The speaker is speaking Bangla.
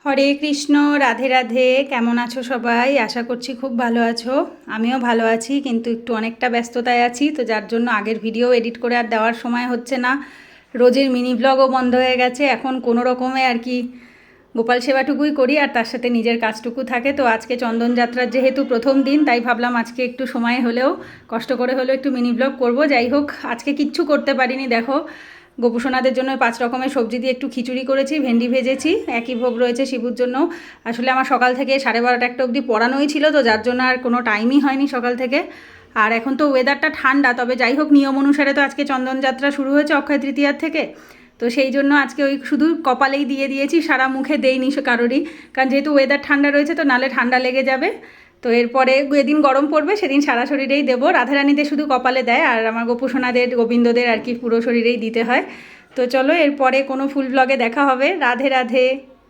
হরে কৃষ্ণ, রাধে রাধে। কেমন আছো সবাই? আশা করছি খুব ভালো আছো। আমিও ভালো আছি, কিন্তু একটু অনেকটা ব্যস্ততায় আছি, তো যার জন্য আগের ভিডিও এডিট করে আর দেওয়ার সময় হচ্ছে না। রোজের মিনি ব্লগও বন্ধ হয়ে গেছে। এখন কোনো রকমে আর কি গোপাল সেবাটুকুই করি, আর তার সাথে নিজের কাজটুকু থাকে। তো আজকে চন্দন যাত্রার যেহেতু প্রথম দিন, তাই ভাবলাম আজকে একটু সময় হলেও, কষ্ট করে হলেও একটু মিনি ব্লগ করবো। যাই হোক, আজকে কিচ্ছু করতে পারিনি। দেখো, গোপুসোনাদের জন্য 5 রকমের সবজি দিয়ে একটু খিচুড়ি করেছি, ভেন্ডি ভেজেছি, একই ভোগ রয়েছে শিবুর জন্য। আসলে আমার সকাল থেকে 12:30 একটা অবধি পড়ানোই ছিল, তো যার জন্য আর কোনো টাইমই হয়নি সকাল থেকে। আর এখন তো ওয়েদারটা ঠান্ডা, তবে যাই হোক, নিয়ম অনুসারে তো আজকে চন্দনযাত্রা শুরু হয়েছে অক্ষয় তৃতীয়ার থেকে। তো সেই জন্য আজকে ওই শুধু কপালেই দিয়ে দিয়েছি, সারা মুখে দেইনি কারোরই, কারণ যেহেতু ওয়েদার ঠান্ডা রয়েছে, তো নালে ঠান্ডা লেগে যাবে। তো এরপরে যেদিন গরম পড়বে সেদিন সারা শরীরেই দেবো। রাধারানীদের শুধু কপালে দেয়, আর আমার গোপুসোনাদের গোবিন্দদের আর কি পুরো শরীরেই দিতে হয়। তো চলো, এরপরে কোনো ফুল ব্লগে দেখা হবে। রাধে রাধে।